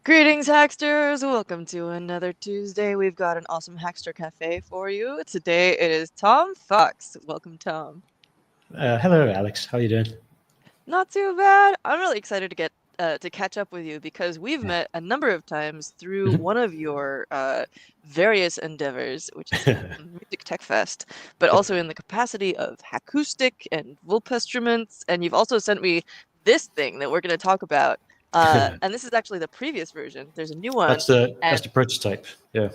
Greetings, Hacksters! Welcome to another Tuesday. We've got an awesome Hackster Cafe for you. Today it is Tom Fox. Welcome, Tom. Hello, Alex. How are you doing? Not too bad. I'm really excited to get to catch up with you because we've met a number of times through one of your various endeavors, which is Music Tech Fest, but also in the capacity of Hackster and Vulpestruments, and you've also sent me this thing that we're going to talk about. And this is actually the previous version. There's a new one. That's the prototype. Yeah.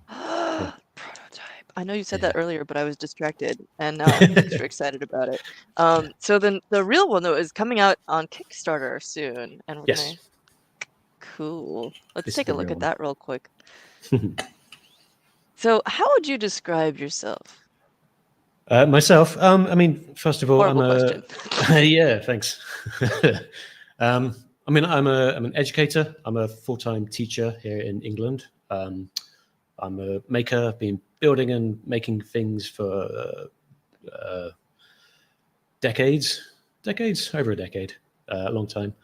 Prototype. I know you said that earlier, but I was distracted, and now I'm extra excited about it. So then the real one though is coming out on Kickstarter soon, and we're gonna. Cool. Let's take a look at that real quick. So, how would you describe yourself? Myself, I mean, first of all, Horrible question. Yeah, thanks. I mean, I'm an educator. I'm a full-time teacher here in England. I'm a maker. I've been building and making things for decades, over a decade, a long time.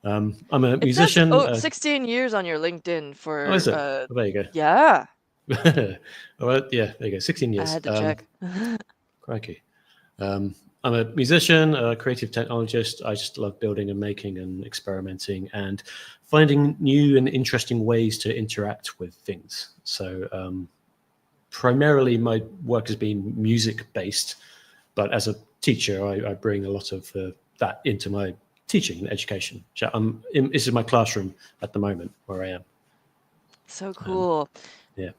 I'm a musician. It says, 16 years on your LinkedIn for. Oh, is it? There you go. Yeah. Well, yeah, there you go. 16 years. I had to check. Crikey. I'm a musician, a creative technologist. I just love building and making and experimenting and finding new and interesting ways to interact with things. So primarily my work has been music-based, but as a teacher, I bring a lot of that into my teaching and education. This is my classroom at the moment where I am. So cool. Yeah.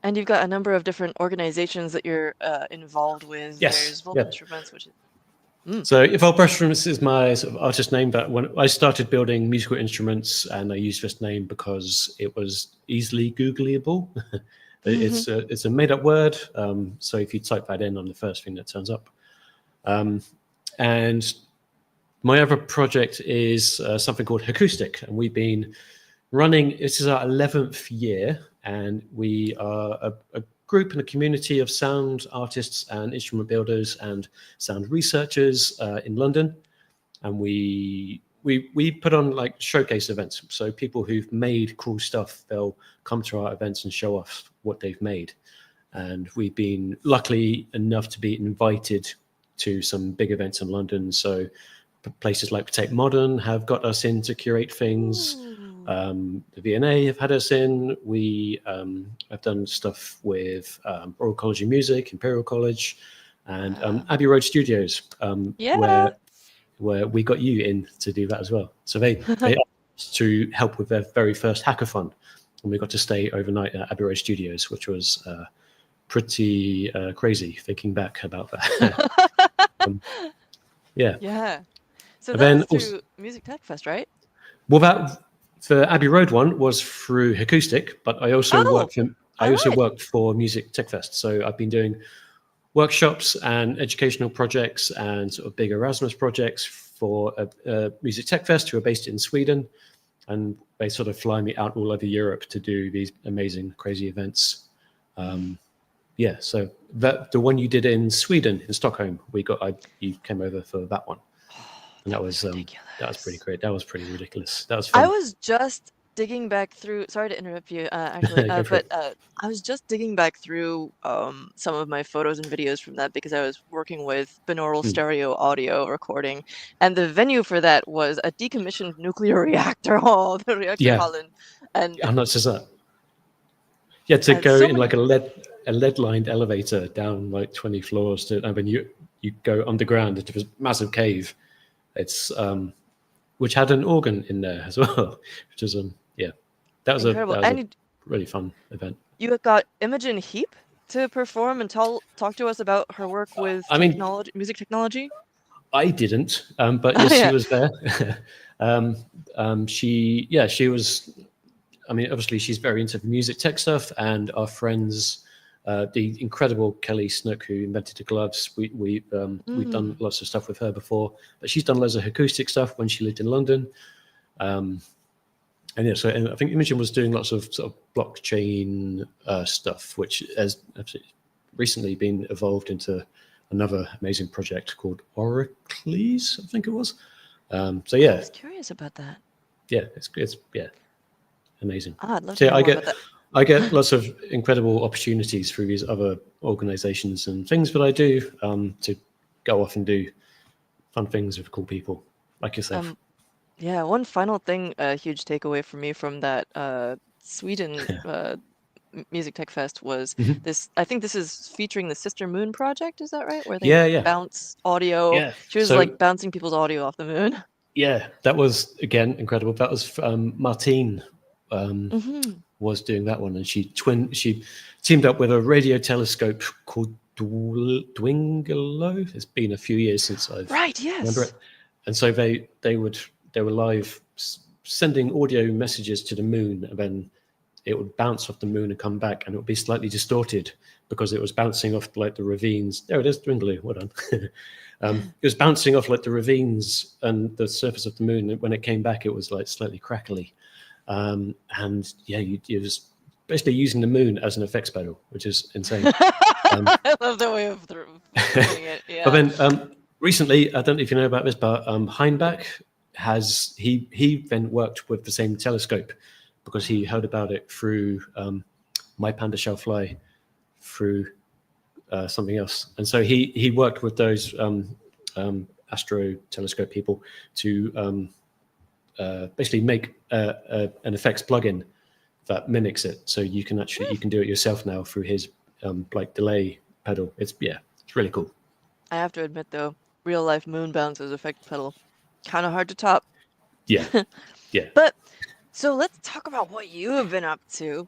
And you've got a number of different organizations that you're involved with. Yes. There's Vulpestruments, which is... So Vulpestruments is my sort of artist name, but when I started building musical instruments, and I used this name because it was easily Googleable. It's a made-up word, so if you type that in on the first thing that turns up. And my other project is something called Hackster, and we've been running, this is our 11th year, and we are a group and a community of sound artists and instrument builders and sound researchers in London. And we put on like showcase events. So people who've made cool stuff, they'll come to our events and show off what they've made. And we've been lucky enough to be invited to some big events in London. So places like Tate Modern have got us in to curate things. The V&A have had us in. We have done stuff with Royal College of Music, Imperial College, and Abbey Road Studios, where we got you in to do that as well. So they asked us to help with their very first hackathon, and we got to stay overnight at Abbey Road Studios, which was pretty crazy thinking back about that. Yeah. So that was through Music Tech Fest, right? Well, the Abbey Road one was through Hackster, but I also worked for Music Tech Fest. So I've been doing workshops and educational projects and sort of big Erasmus projects for Music Tech Fest, who are based in Sweden, and they sort of fly me out all over Europe to do these amazing, crazy events. So the one you did in Sweden, in Stockholm, you came over for that one. And that was pretty great. That was pretty ridiculous. That was fun. I was just digging back through. Sorry to interrupt you, actually, I was just digging back through some of my photos and videos from that because I was working with binaural stereo audio recording, and the venue for that was a decommissioned nuclear reactor hall, the reactor hall, and how nuts is that? You had to go in like a lead-lined elevator down like 20 floors and then you go underground into this massive cave. It's which had an organ in there as well, which is that was a really fun event. You got Imogen Heap to perform and talk to us about her work with music technology. I didn't, but yes, she was there. She was. I mean, obviously, she's very into the music tech stuff, and our friends. The incredible Kelly Snook, who invented the gloves, we've done lots of stuff with her before, but she's done loads of acoustic stuff when she lived in London. And I think Imogen was doing lots of sort of blockchain stuff, which has recently been evolved into another amazing project called Oracles, I think it was. I was curious about that. Yeah, it's amazing. I'd love So to yeah, hear more about that. I get lots of incredible opportunities through these other organizations and things that I do to go off and do fun things with cool people like yourself. Yeah, one final thing, a huge takeaway for me from that Sweden Music Tech Fest was Mhm. this. I think this is featuring the Sister Moon project. Is that right? Where they Yeah, yeah, bounce audio. yeah. She was So like bouncing people's audio off the moon. yeah, that was again incredible. That was Martine Hmm. was doing that one, and she teamed up with a radio telescope called Dwingelo. It's been a few years since I've Right. remember Yes. it, and so they were live sending audio messages to the moon, and then it would bounce off the moon and come back, and it would be slightly distorted because it was bouncing off like the ravines. There it is, Dwingelo. Well done. It was bouncing off like the ravines and the surface of the moon. When it came back, it was like slightly crackly. And yeah, it was basically using the moon as an effects pedal, which is insane. I love the way of putting it. But Yeah. then recently, I don't know if you know about this, but Heinbach he then worked with the same telescope because he heard about it through My Panda Shall Fly through something else, and so he worked with those astro telescope people to basically make an effects plugin that mimics it. So you can do it yourself now through his like delay pedal. It's really cool. I have to admit though, real life moonbounce as effect pedal, kind of hard to top. Yeah, yeah, But so let's talk about what you have been up to.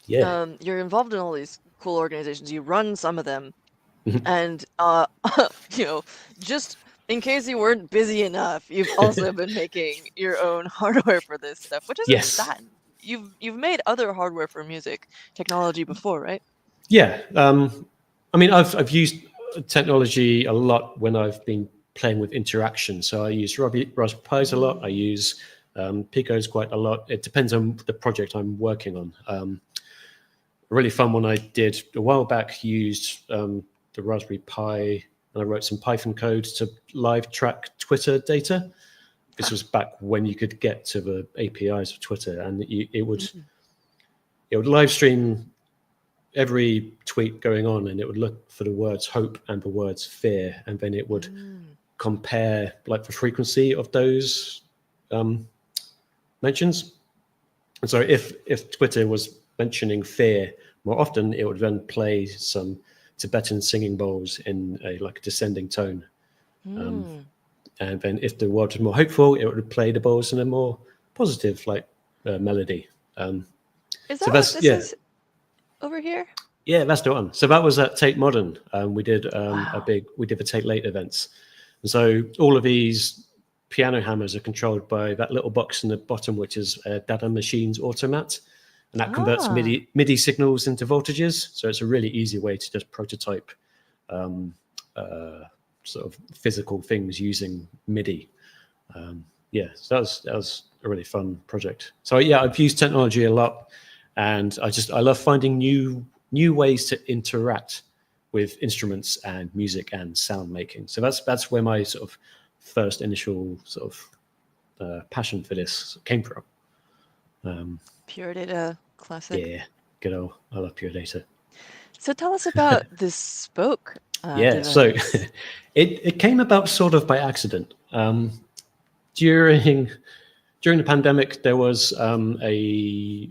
yeah. You're involved in all these cool organizations. You run some of them, and you know, just in case you weren't busy enough, you've also been making your own hardware for this stuff, which isn't Yes. that. You've made other hardware for music technology before, right? Yeah. I mean, I've used technology a lot when I've been playing with interaction. So I use Raspberry Pis a lot. I use Picos quite a lot. It depends on the project I'm working on. A really fun one I did a while back used the Raspberry Pi, and I wrote some Python code to live track Twitter data. This was back when you could get to the APIs of Twitter, and it would live stream every tweet going on, and it would look for the words hope and the words fear, and then it would compare like the frequency of those mentions. And so if Twitter was mentioning fear more often, it would then play some Tibetan singing bowls in a like descending tone. And then if the word was more hopeful, it would play the bowls in a more positive like melody. Is So that what that's this is over here? yeah, that's the one. So that was at Tate Modern. We did Wow. we did the Tate Late events. And so all of these piano hammers are controlled by that little box in the bottom, which is a Dada Machines automat. And that converts Ah. MIDI signals into voltages. So it's a really easy way to just prototype sort of physical things using MIDI. Yeah, so that was a really fun project. So yeah, I've used technology a lot, and I love finding new ways to interact with instruments and music and sound making. So that's where my sort of first initial sort of passion for this came from. Pure Data Classic. Yeah, good old I love Pure Data. So tell us about this spoke Yeah, so device. it came about sort of by accident. During the pandemic, there was a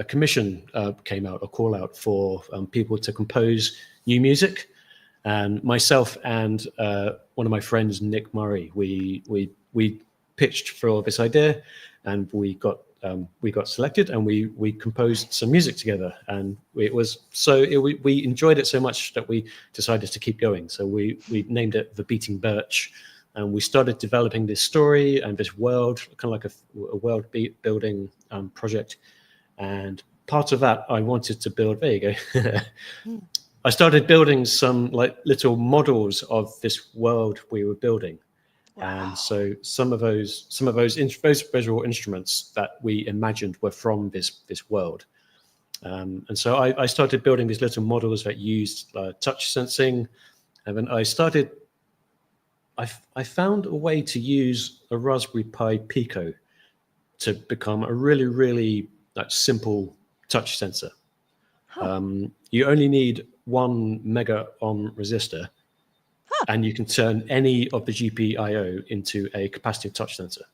commission came out, a call out for people to compose new music, and myself and one of my friends, Nick Murray, we pitched for this idea, and we got selected, and we composed some music together, and we enjoyed it so much that we decided to keep going. So we named it The Beating Birch, and we started developing this story and this world, kind of like a world building project. And part of that, I wanted to build. There you go. I started building some like little models of this world we were building, and Wow. so some of those visual instruments that we imagined were from this world. And so I started building these little models that used touch sensing, and then I found a way to use a Raspberry Pi Pico to become a really, really simple touch sensor. You only need 1 mega ohm resistor, and you can turn any of the GPIO into a capacitive touch sensor.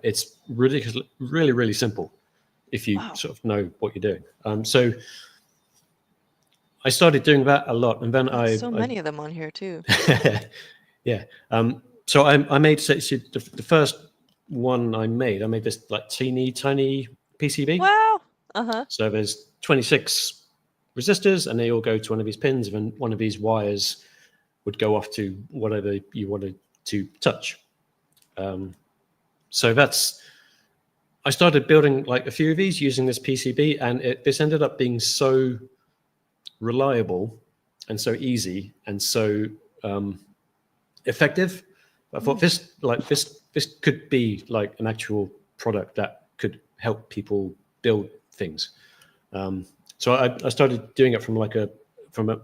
It's ridiculous, really, really simple if you sort of know what you're doing. So I started doing that a lot, and then so many of them on here too. Yeah. So I made the first one I made this teeny tiny PCB. Wow. So there's 26 resistors, and they all go to one of these pins, and then one of these wires would go off to whatever you wanted to touch. So I started building a few of these using this PCB, and this ended up being so reliable and so easy and so effective. I thought this could be an actual product that could help people build things. So I started doing it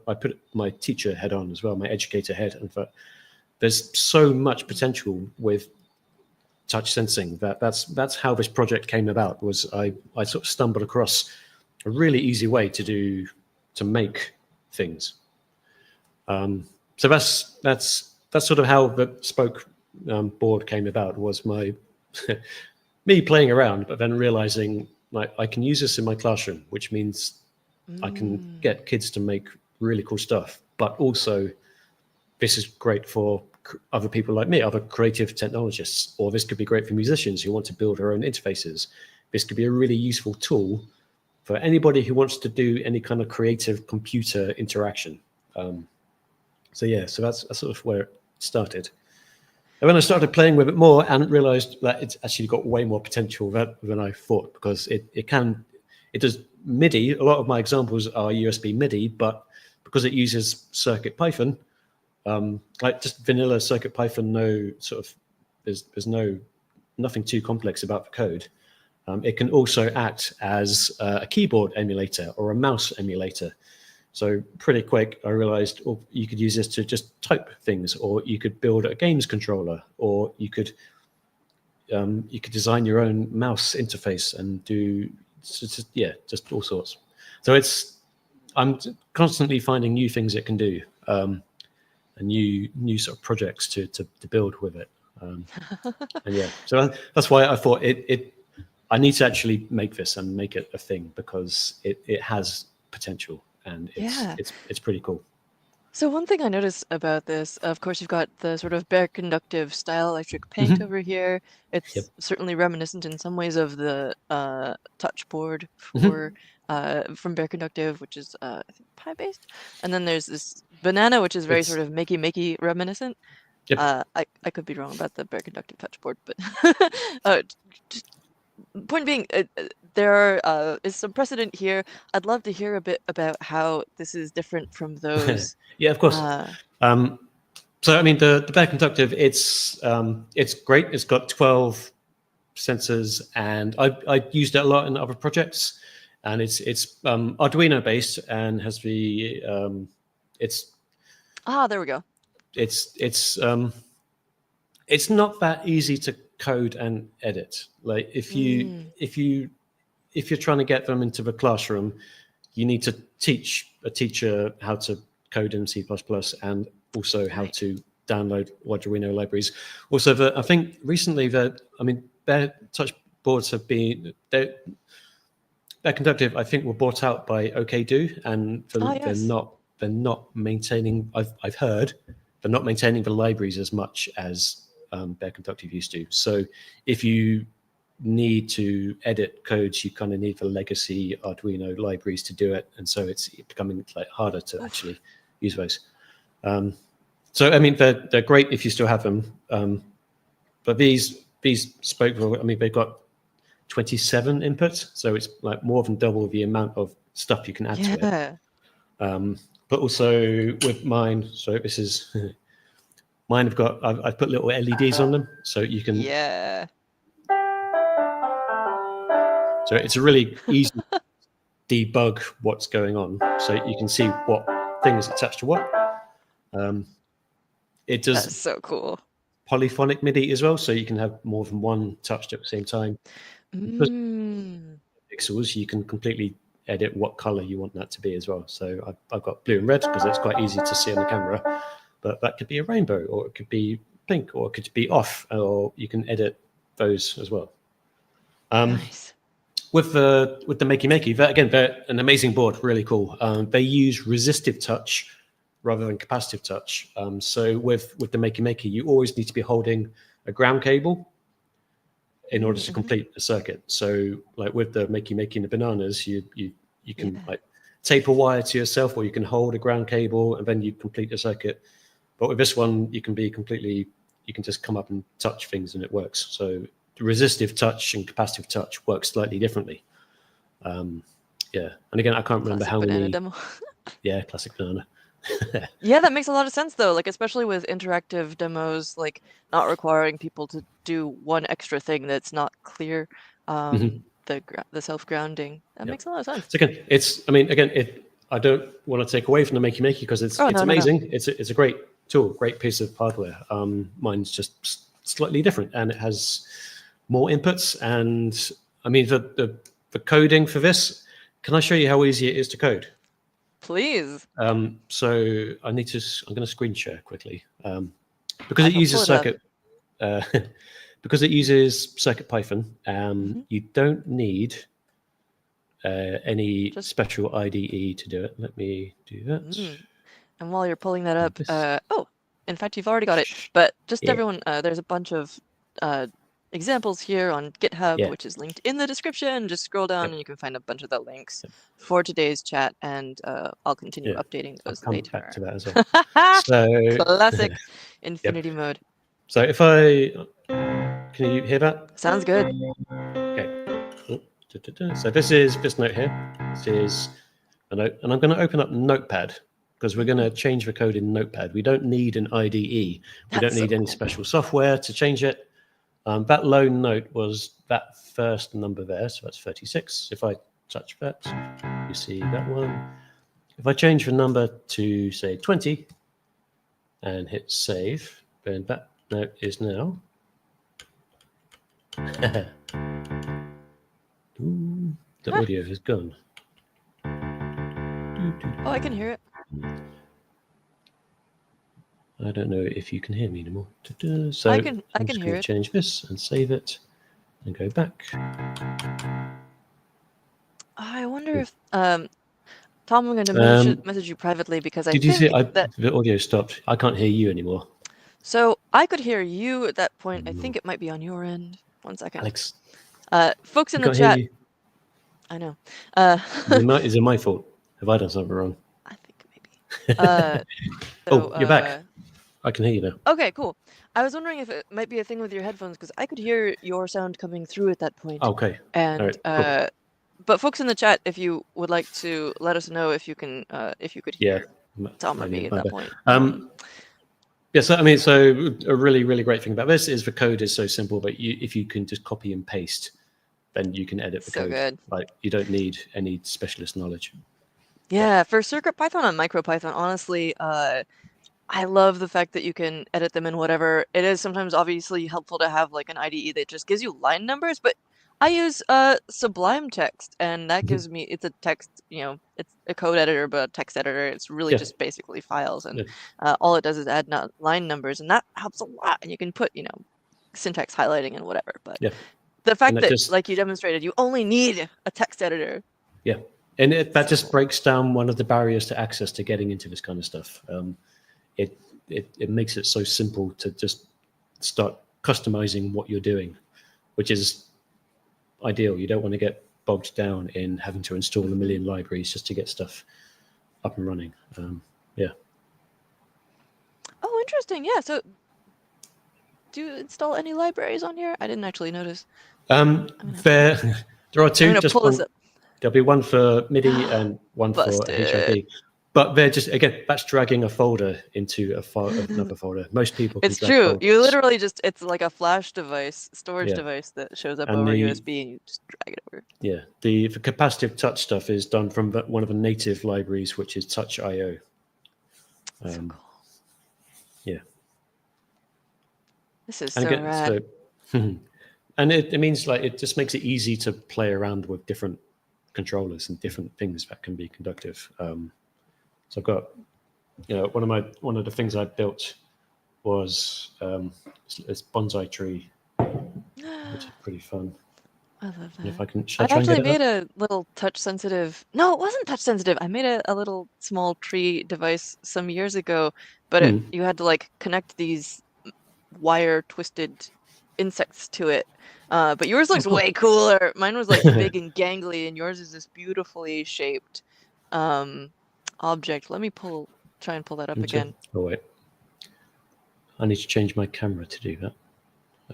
I put my teacher head on as well, my educator head, and thought there's so much potential with touch sensing that's how this project came about. Was I sort of stumbled across a really easy way to make things. So that's sort of how the spoke board came about. Was my me playing around, but then realizing I can use this in my classroom, which means I can get kids to make really cool stuff. But also, this is great for other people like me, other creative technologists, or this could be great for musicians who want to build their own interfaces. This could be a really useful tool for anybody who wants to do any kind of creative computer interaction. So that's sort of where it started. And when I started playing with it more and realized that it's actually got way more potential than I thought, because it does MIDI. A lot of my examples are USB MIDI, but because it uses Circuit Python, just vanilla Circuit Python, there's nothing too complex about the code. It can also act as a keyboard emulator or a mouse emulator. So pretty quick, I realized you could use this to just type things, or you could build a games controller, or you could design your own mouse interface and do just all sorts. So I'm constantly finding new things it can do, and new sort of projects to build with it. And so that's why I thought I need to actually make this and make it a thing, because it has potential. And it's pretty cool. So one thing I noticed about this, of course, you've got the sort of bare conductive style electric paint over here. It's certainly reminiscent in some ways of the touch board from bare conductive, which is I think Pi based. And then there's this banana, which is very sort of makey reminiscent. I could be wrong about the bare conductive touch board, but just point being, there is some precedent here. I'd love to hear a bit about how this is different from those. Yeah, of course. So I mean, the bare conductive, it's great. It's got 12 sensors, and I used it a lot in other projects. And it's Arduino based and has the there we go. It's not that easy to code and edit. Like if you're trying to get them into the classroom, you need to teach a teacher how to code in C++ and also how to download Arduino libraries. Also, I think recently bare touch boards have been bare conductive. I think were bought out by OKDo, and they're not maintaining. I've heard they're not maintaining the libraries as much as bare conductive used to. So if you need to edit codes, you kind of need the legacy Arduino libraries to do it, and so it's becoming harder to actually use those. So I mean, they're great if you still have them, but these spoke. I mean, they've got 27 inputs, so it's more than double the amount of stuff you can add to it. But also with mine, so this is mine. I've put little LEDs on them, so you can. Yeah. So it's a really easy debug what's going on, so you can see what thing is attached to what. It does. That's so cool. polyphonic MIDI as well, so you can have more than one touched at the same time. Because pixels, you can completely edit what color you want that to be as well. So I've got blue and red because it's quite easy to see on the camera, but that could be a rainbow, or it could be pink, or it could be off, or you can edit those as well. Nice. With the Makey, they're an amazing board, really cool. They use resistive touch rather than capacitive touch. So with the Makey, you always need to be holding a ground cable in order to complete the circuit. So like with the Makey and the bananas, you can like tape a wire to yourself, or you can hold a ground cable and then you complete the circuit. But with this one, you can just come up and touch things and it works. So resistive touch and capacitive touch work slightly differently. And again, I can't remember how many. Demo. Yeah, classic banana. Yeah, that makes a lot of sense though. Like especially with interactive demos, like not requiring people to do one extra thing that's not clear. The self grounding that makes a lot of sense. So again, I don't want to take away from the Makey because it's amazing. No. It's a great tool, great piece of hardware. Mine's just slightly different, and it has more inputs. And I mean, the coding for this, can I show you how easy it is to code? Please. So I'm going to screen share quickly because it uses circuit. Because it uses Circuit Python. You don't need any special IDE to do it. Let me do that. And while you're pulling that up, in fact, you've already got it. But just everyone, there's a bunch of examples here on GitHub, which is linked in the description. Just scroll down and you can find a bunch of the links for today's chat, and I'll continue updating those later. Back to that as well. So, classic infinity mode. So if can you hear that? Sounds good. Okay. So this note here. This is a note, and I'm going to open up Notepad because we're going to change the code in Notepad. We don't need an IDE. We don't need any special software to change it. That lone note was that first number there, so that's 36. If I touch that, you see that one. If I change the number to, say, 20 and hit save, then that note is now. Ooh, the audio has gone. Oh, I can hear it. I don't know if you can hear me anymore. So I can hear it. Change this and save it and go back. I wonder if Tom, I'm going to message you privately because I think you see the audio stopped? I can't hear you anymore. So I could hear you at that point. I think it might be on your end. 1 second. Alex. Folks in the chat. I know. Is it my fault? Have I done something wrong? I think maybe. You're back. I can hear you now. Okay, cool. I was wondering if it might be a thing with your headphones because I could hear your sound coming through at that point. Okay. And cool. But folks in the chat, if you would like to let us know if you could hear Tom or me at that point. So a really, really great thing about this is the code is so simple, but if you can just copy and paste, then you can edit the code. Good. Like you don't need any specialist knowledge. Yeah, for CircuitPython and MicroPython, honestly, I love the fact that you can edit them in whatever. It is sometimes obviously helpful to have like an IDE that just gives you line numbers, but I use Sublime Text, and that gives me, it's a text, it's a code editor, but a text editor. It's really just basically files, and all it does is add line numbers, and that helps a lot. And you can put, syntax highlighting and whatever. But the fact that, like you demonstrated, you only need a text editor. Yeah, and that just breaks down one of the barriers to access to getting into this kind of stuff. It makes it so simple to just start customizing what you're doing, which is ideal. You don't want to get bogged down in having to install a million libraries just to get stuff up and running. Oh, interesting. Yeah. So, do you install any libraries on here? I didn't actually notice. There are two. Just pull this up. There'll be one for MIDI and one for HID. But they're just, again, that's dragging a folder into another folder. Most people can It's true. Folders. You literally it's like a flash device, storage device that shows up over USB, and you just drag it over. Yeah, the capacitive touch stuff is done from one of the native libraries, which is touch.io. So cool. Yeah. This is And so again, rad. and it means like it just makes it easy to play around with different controllers and different things that can be conductive. So I've got, one of the things I built was this bonsai tree, which is pretty fun. I love And if that. I can, should I I try and get actually it up? made a little touch sensitive. No, it wasn't touch sensitive. I made a little small tree device some years ago, but Hmm. you had to like connect these wire twisted insects to it. But yours Oh, looks cool. way cooler. Mine was like big and gangly, and yours is this beautifully shaped um, object. Let me try and pull that up again. Oh wait, I need to change my camera to do that.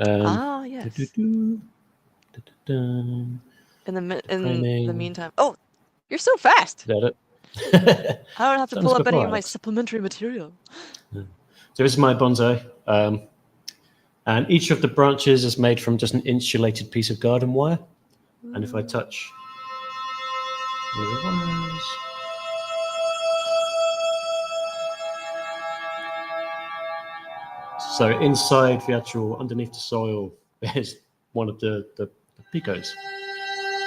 Ah, Do, do, yes. do, da, da, da. In the Framing. meantime, oh, you're so fast. Is that it? I don't have to Done this pull up any before, of my Alex. supplementary material. So this is my bonsai, and each of the branches is made from just an insulated piece of garden wire. And if I Ooh. touch one of the wires, so inside the actual, underneath the soil, there's one of the picos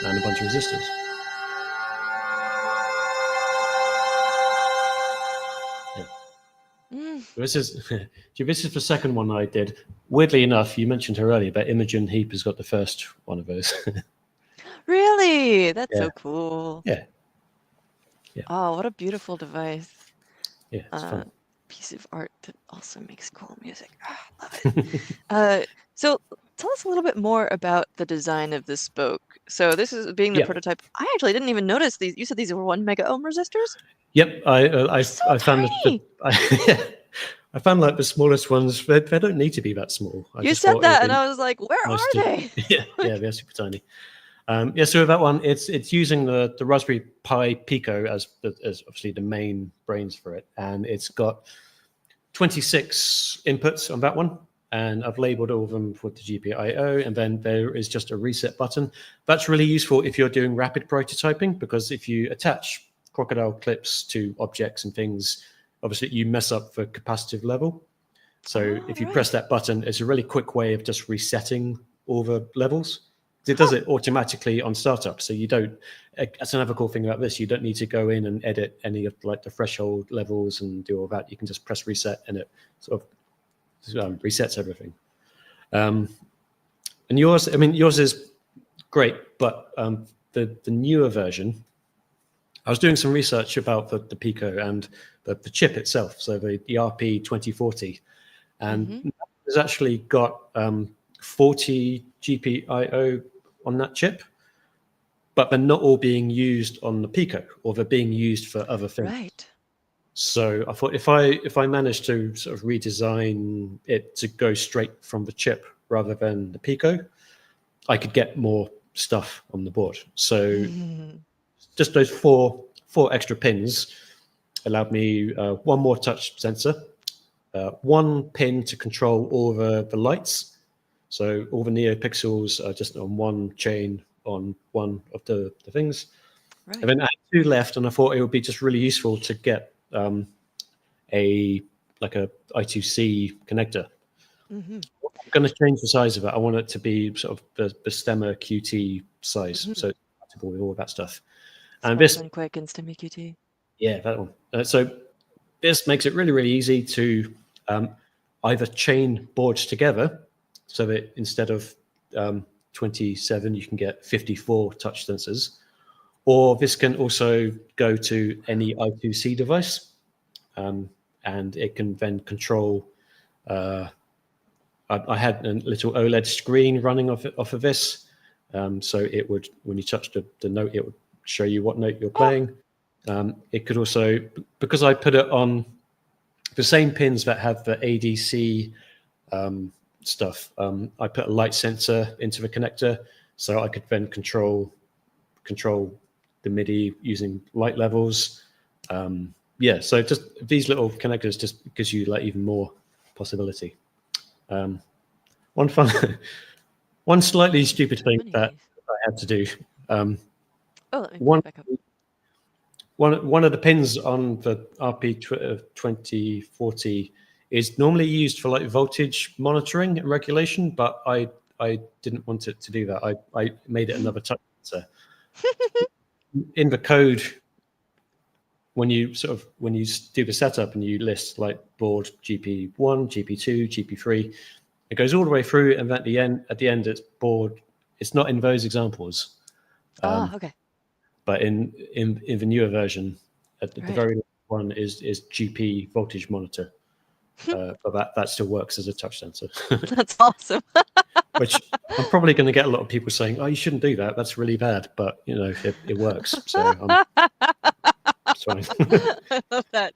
and a bunch of resistors. Yeah. Mm, This is this is the second one I did. Weirdly enough, you mentioned her earlier, but Imogen Heap has got the first one of those. really? That's Yeah, so cool. yeah, yeah, Oh, what a beautiful device. yeah. It's Uh, fun. piece of art that also makes cool music. Ah, love it. Uh, so tell us a little bit more about the design of this spoke. So this is being the Yeah. prototype. I actually didn't even notice these. You said these were 1 mega ohm resistors? Yep. They're so I found tiny. I found like the smallest ones. They don't need to be that small. I You just said thought it would that, and be I was like, where nice are to. they? Yeah, yeah, Like, they're super tiny. Yeah, so with that one, it's using the Raspberry Pi Pico as obviously the main brains for it, and it's got 26 inputs on that one, and I've labeled all of them for the GPIO, and then there is just a reset button. That's really useful if you're doing rapid prototyping, because if you attach crocodile clips to objects and things, obviously you mess up the capacitive level. So oh, if you press right. that button, it's a really quick way of just resetting all the levels. It does Huh. it automatically on startup, so you don't. That's another cool thing about this. You don't need to go in and edit any of like the threshold levels and do all that. You can just press reset, and it sort of resets everything. And yours, I mean, yours is great, but the newer version, I was doing some research about the Pico and the chip itself, so the RP 2040, Mm-hmm. and it's actually got 40 GPIO on that chip, but they're not all being used on the Pico, or they're being used for other things. Right. So I thought if I managed to sort of redesign it to go straight from the chip rather than the Pico, I could get more stuff on the board. So just those four extra pins allowed me one more touch sensor, one pin to control all the lights. So all the NeoPixels are just on one chain on one of the things. And Right. then I had two left, and I thought it would be just really useful to get a like a I2C connector. Mm-hmm. I'm going to change the size of it. I want it to be sort of the Stemma QT size, Mm-hmm. so it's compatible with all that stuff. And Smart this, and quick and stimmy QT. yeah, that one. So this makes it really, really easy to either chain boards together, so that instead of 27, you can get 54 touch sensors, or this can also go to any I2C device, and it can then control. I had a little OLED screen running off of this, so it would, when you touch the note, it would show you what note you're Oh, playing. It could also, because I put it on the same pins that have the ADC stuff, I put a light sensor into the connector, so I could then control the MIDI using light levels. Yeah, so just these little connectors just gives you like even more possibility. One fun, one slightly stupid so thing many of that these. I had to do. Um, Oh, let me put one it back up. one of the pins on the RP 2040 is normally used for like voltage monitoring and regulation, but I didn't want it to do that. I made it another touch sensor. In the code, when you do the setup and you list like board GP1, GP2, GP3, it goes all the way through, and at the end it's board. It's not in those examples. Okay. But in the newer version, the Right. very last one is GP voltage monitor. But that still works as a touch sensor. That's awesome. Which I'm probably going to get a lot of people saying, "Oh, you shouldn't do that. That's really bad." But it works, so it's fine. I love that.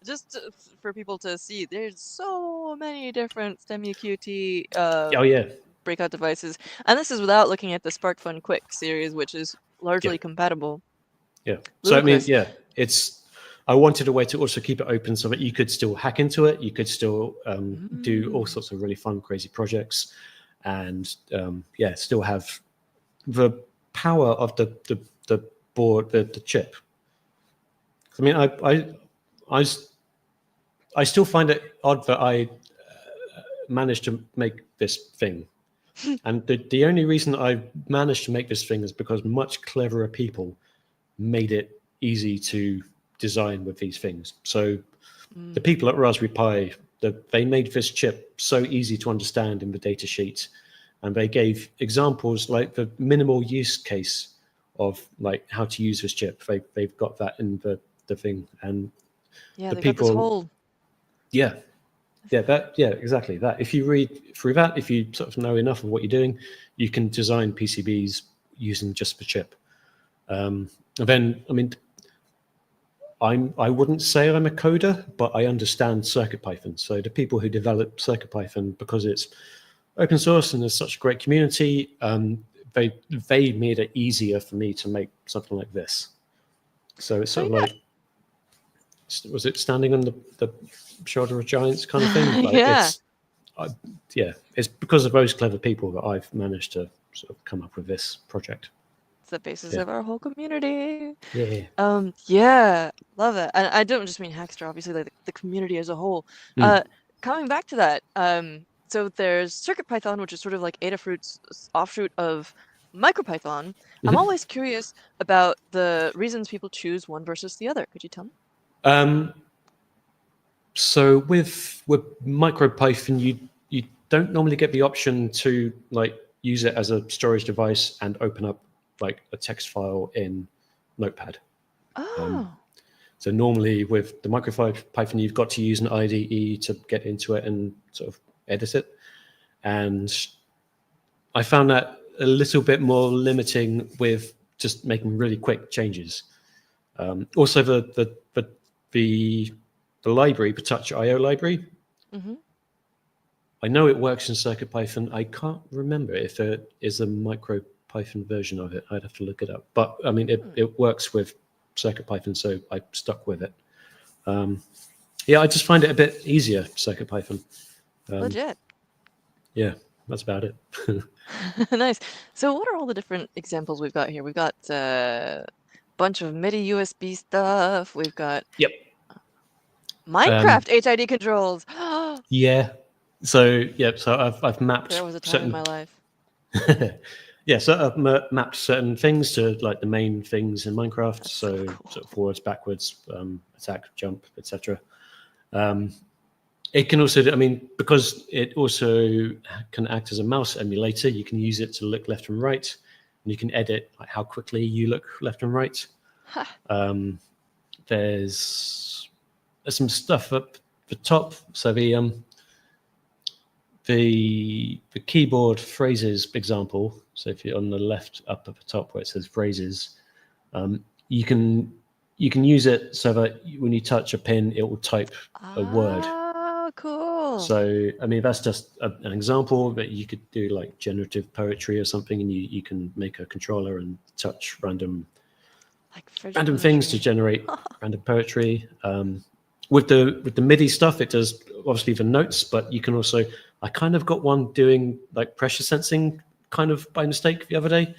Just for people to see, there's so many different STEMU-QT Oh yeah, breakout devices, and this is without looking at the SparkFun Quick series, which is largely compatible. Yeah. Ludicrous. So I mean, yeah, I wanted a way to also keep it open so that you could still hack into it. You could still do all sorts of really fun, crazy projects, and still have the power of the board, the chip. I mean, I still find it odd that I managed to make this thing. And the only reason I managed to make this thing is because much cleverer people made it easy to design with these things. So the people at Raspberry Pi, they made this chip so easy to understand in the data sheet, and they gave examples like the minimal use case of like how to use this chip. They've got that in the thing, and yeah, the they people, got this whole exactly that. If you read through that, if you sort of know enough of what you're doing, you can design PCBs using just the chip. And then, I mean, I wouldn't say I'm a coder, but I understand CircuitPython. So the people who develop CircuitPython, because it's open source and there's such a great community, they made it easier for me to make something like this. So it's sort of like, was it standing on the shoulder of giants kind of thing? Like it's because of those clever people that I've managed to sort of come up with this project. It's the basis of our whole community. Yeah. Yeah, love that. And I don't just mean Hackster, obviously, like the community as a whole. Coming back to that, so there's CircuitPython, which is sort of like Adafruit's offshoot of MicroPython. I'm always curious about the reasons people choose one versus the other. Could you tell me? So with MicroPython, you don't normally get the option to like use it as a storage device and open up like a text file in Notepad. So normally with the MicroPython, you've got to use an IDE to get into it and sort of edit it. And I found that a little bit more limiting with just making really quick changes. Also, the library, the touch.io library, I know it works in CircuitPython. I can't remember if there is a MicroPython version of it. I'd have to look it up. But I mean, it works with CircuitPython, so I stuck with it. I just find it a bit easier, CircuitPython. Legit. Yeah, that's about it. Nice. So what are all the different examples we've got here? We've got a bunch of MIDI USB stuff. We've got Minecraft HID controls. Yeah. So I've mapped. There was a time in my life. So I've mapped certain things to like the main things in Minecraft. That's so cool. Sort of forwards, backwards, attack, jump, etc. It can also, I mean, because it also can act as a mouse emulator, you can use it to look left and right, and you can edit like how quickly you look left and right. There's some stuff up the top. So the keyboard phrases example. So if you're on the left up at the top where it says phrases, you can use it so that when you touch a pin, it will type a word. Oh, cool. So I mean, that's just an example, but you could do like generative poetry or something, and you can make a controller and touch random things to generate random poetry. With the MIDI stuff, it does obviously the notes, but you can also, I kind of got one doing like pressure sensing kind of by mistake the other day.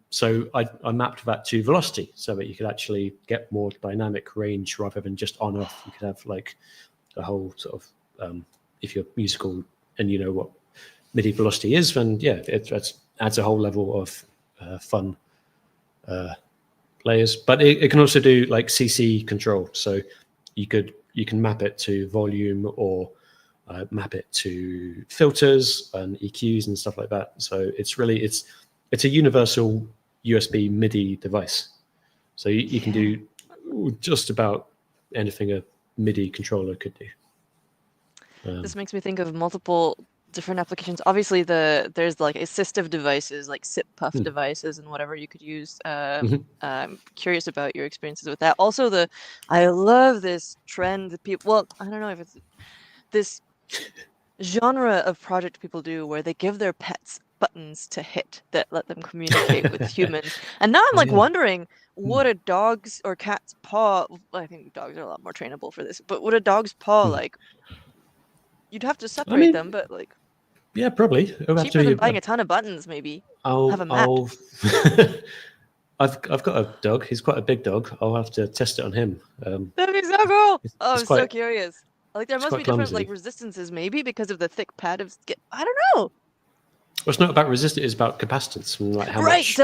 So I mapped that to velocity so that you could actually get more dynamic range rather than just on off. You could have like the whole sort of if you're musical and you know what MIDI velocity is, then yeah, it adds a whole level of fun layers. But it can also do like CC control, so you can map it to volume or map it to filters and EQs and stuff like that. So it's a universal USB MIDI device. So you can do just about anything a MIDI controller could do. This makes me think of multiple different applications. Obviously, there's like assistive devices, like SIP puff devices and whatever you could use. I'm curious about your experiences with that. Also, I love this trend that people. Well, I don't know if it's this genre of project people do where they give their pets buttons to hit that let them communicate with humans. And now I'm wondering, would a dog's or cat's paw? I think dogs are a lot more trainable for this, but would a dog's paw like? You'd have to separate them, but like. Yeah, probably. Cheaper than buying a ton of buttons, maybe. Have a map. I've got a dog. He's quite a big dog. I'll have to test it on him. That'd be so cool. I'm so curious. Like there must be different like resistances, maybe because of the thick pad of skin. I don't know. Well, it's not about resistance; it's about capacitance and like how much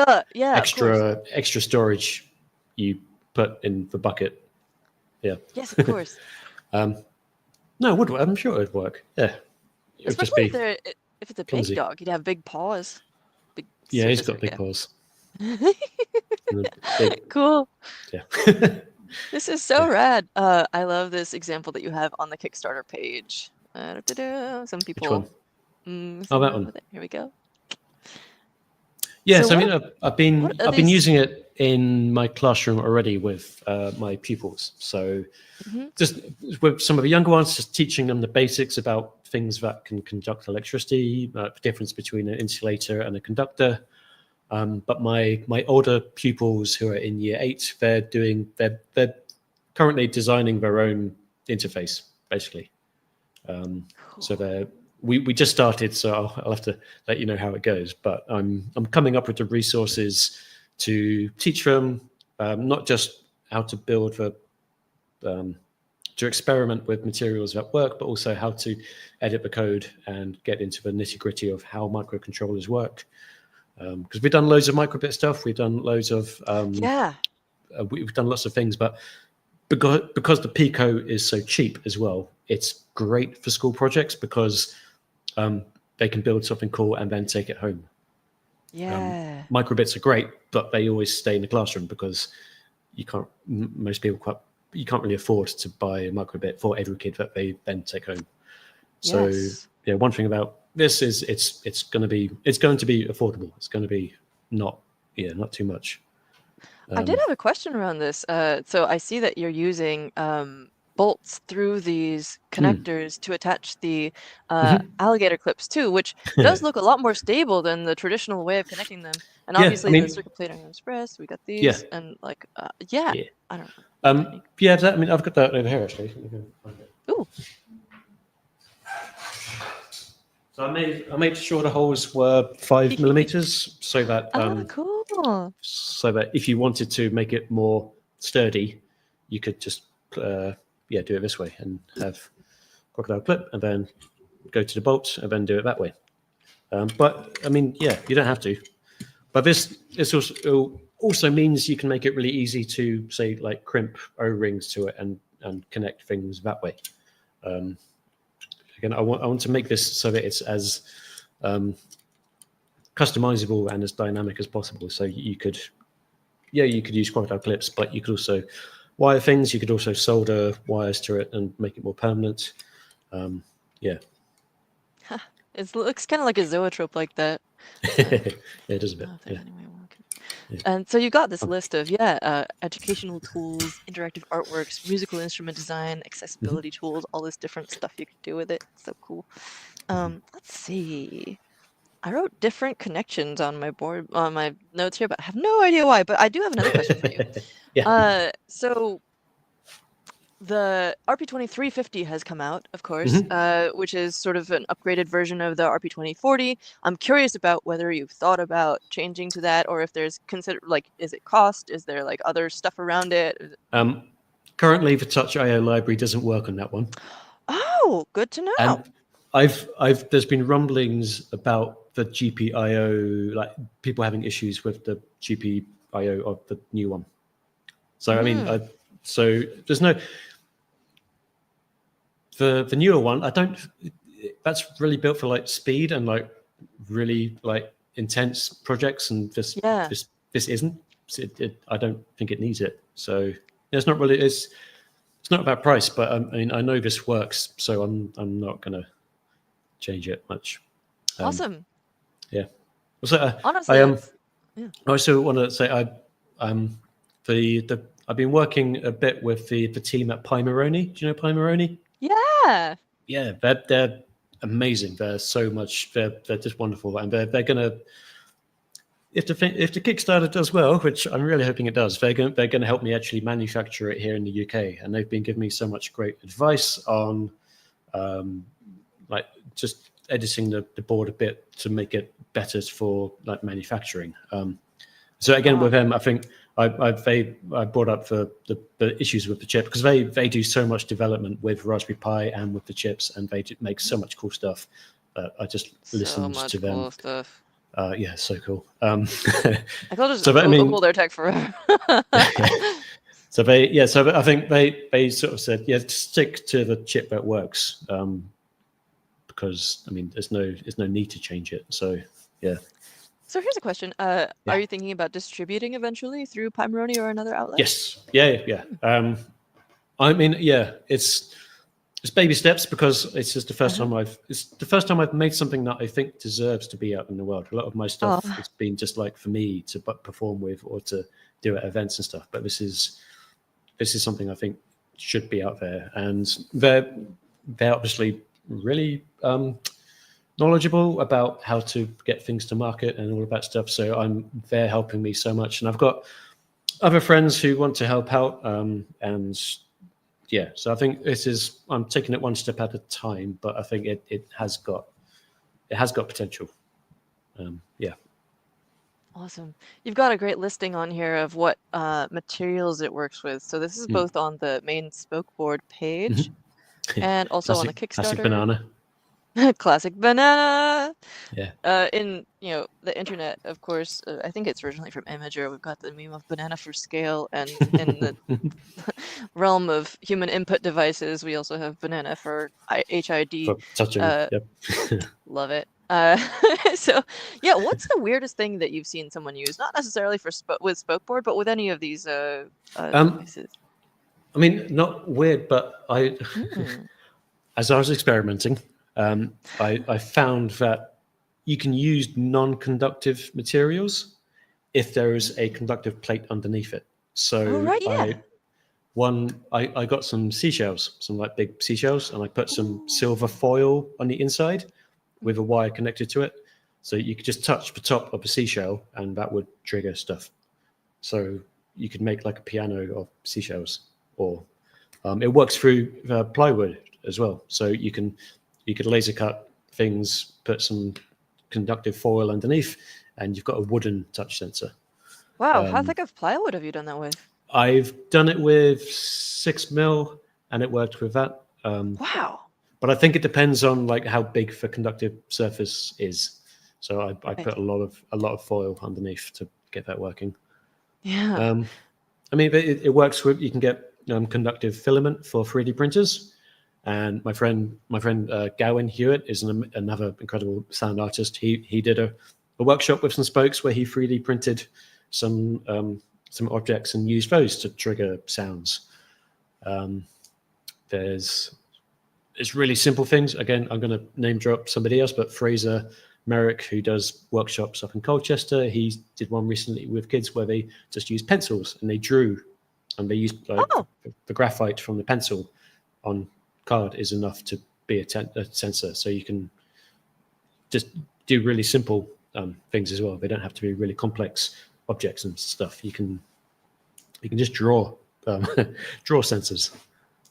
extra storage you put in the bucket. Yeah. Yes, of course. No, it would. I'm sure it would work. Yeah. Especially if it's a big dog, he'd have big paws. Yeah, he's got big paws. Cool. Yeah. This is so rad. I love this example that you have on the Kickstarter page. Some people. Which one? That one. Here we go. Yes, I've been using it in my classroom already with my pupils. So just with some of the younger ones, just teaching them the basics about things that can conduct electricity, the difference between an insulator and a conductor. But my older pupils who are in year 8, they're currently designing their own interface, basically. Cool. So we just started, so I'll have to let you know how it goes. But I'm coming up with the resources to teach them not just how to build to experiment with materials that work, but also how to edit the code and get into the nitty-gritty of how microcontrollers work. Because we've done loads of microbit stuff, we've done loads of we've done lots of things, but because the Pico is so cheap as well, it's great for school projects because they can build something cool and then take it home. Microbits are great, but they always stay in the classroom because you can't really afford to buy a microbit for every kid that they then take home. So one thing about this is it's going to be affordable. It's going to be not too much. I did have a question around this. So I see that you're using bolts through these connectors to attach the alligator clips too, which does look a lot more stable than the traditional way of connecting them. And obviously the circuit plate iron express, we got these, and like I don't know. I've got that over here actually. Ooh. So I made sure the holes were 5 millimeters, so that cool. So that if you wanted to make it more sturdy, you could just do it this way and have crocodile clip, and then go to the bolt, and then do it that way. But I mean, you don't have to. But this also means you can make it really easy to say like crimp O-rings to it and connect things that way. Again, I want to make this so that it's as customizable and as dynamic as possible. So you could use crocodile clips, but you could also wire things. You could also solder wires to it and make it more permanent. It looks kind of like a zoetrope like that. It does a bit. And so you got this list of educational tools, interactive artworks, musical instrument design, accessibility tools, all this different stuff you could do with it. It's so cool. Let's see. I wrote different connections on my board, on my notes here, but I have no idea why. But I do have another question for you. So the RP2350 has come out, of course, which is sort of an upgraded version of the RP2040. I'm curious about whether you've thought about changing to that, or if there's is it cost? Is there like other stuff around it? Currently, the Touch.io library doesn't work on that one. Oh, good to know. And there's been rumblings about the GPIO, like people having issues with the GPIO of the new one. So I mean, so there's no the newer one. I don't. That's really built for like speed and like really like intense projects, and Yeah. this isn't. I don't think it needs it. So it's not really. It's not about price, but I mean, I know this works, so I'm not gonna change it much. Awesome. Yeah. So Honestly, I that's yeah. I also want to say the I've been working a bit with the team at Pimeroni. Do you know Pimeroni? Yeah. Yeah, they're amazing. They're so much. They're just wonderful, and they're gonna if the Kickstarter does well, which I'm really hoping it does, they're gonna help me actually manufacture it here in the UK, and they've been giving me so much great advice on like just editing the board a bit to make it better for like manufacturing. So again, with them, I think I brought up the issues with the chip because they do so much development with Raspberry Pi and with the chips, and they make so much cool stuff. I just listened to them. Cool stuff. Yeah, so cool. I could just So I mean, Google their tech forever. so so I think they sort of said, yeah, stick to the chip that works, because I mean, there's no need to change it. So yeah. So here's a question. Are you thinking about distributing eventually through Pimeroni or another outlet? Yes. Yeah. I mean, yeah, it's baby steps because it's just the first time I've made something that I think deserves to be out in the world. A lot of my stuff has been just like for me to perform with or to do at events and stuff. But this is something I think should be out there, and they're obviously really knowledgeable about how to get things to market and all of that stuff. So they're helping me so much, and I've got other friends who want to help out, and yeah. So I think I'm taking it one step at a time, but I think it has got potential. Yeah. Awesome. You've got a great listing on here of what materials it works with. So this is both on the main Spokeboard page and also on the Kickstarter. Classic banana. Classic banana. Yeah. In the internet, of course, I think it's originally from Imager. We've got the meme of banana for scale, and in the realm of human input devices, we also have banana for HID. For touching. Yep. Love it. So yeah, what's the weirdest thing that you've seen someone use? Not necessarily with Spokeboard, but with any of these devices. I mean, not weird, but as I was experimenting, I found that you can use non-conductive materials if there is a conductive plate underneath it. So I got some seashells, some like big seashells, and I put some silver foil on the inside with a wire connected to it. So you could just touch the top of a seashell and that would trigger stuff. So you could make like a piano of seashells, or it works through plywood as well. So you could laser cut things, put some conductive foil underneath, and you've got a wooden touch sensor. Wow, how thick of plywood have you done that with? I've done it with 6mm, and it worked with that. Wow. But I think it depends on like how big the conductive surface is. So I put a lot of foil underneath to get that working. Yeah. I mean, it works with, you can get conductive filament for 3D printers. And my friend Gowan Hewitt is another incredible sound artist. He did a workshop with some spokes where he 3D printed some objects and used those to trigger sounds. It's really simple things. Again, I'm going to name drop somebody else, but Fraser Merrick, who does workshops up in Colchester, he did one recently with kids where they just used pencils and they drew, and they used the graphite from the pencil on card is enough to be a sensor. So you can just do really simple things as well. They don't have to be really complex objects and stuff. You can just draw draw sensors.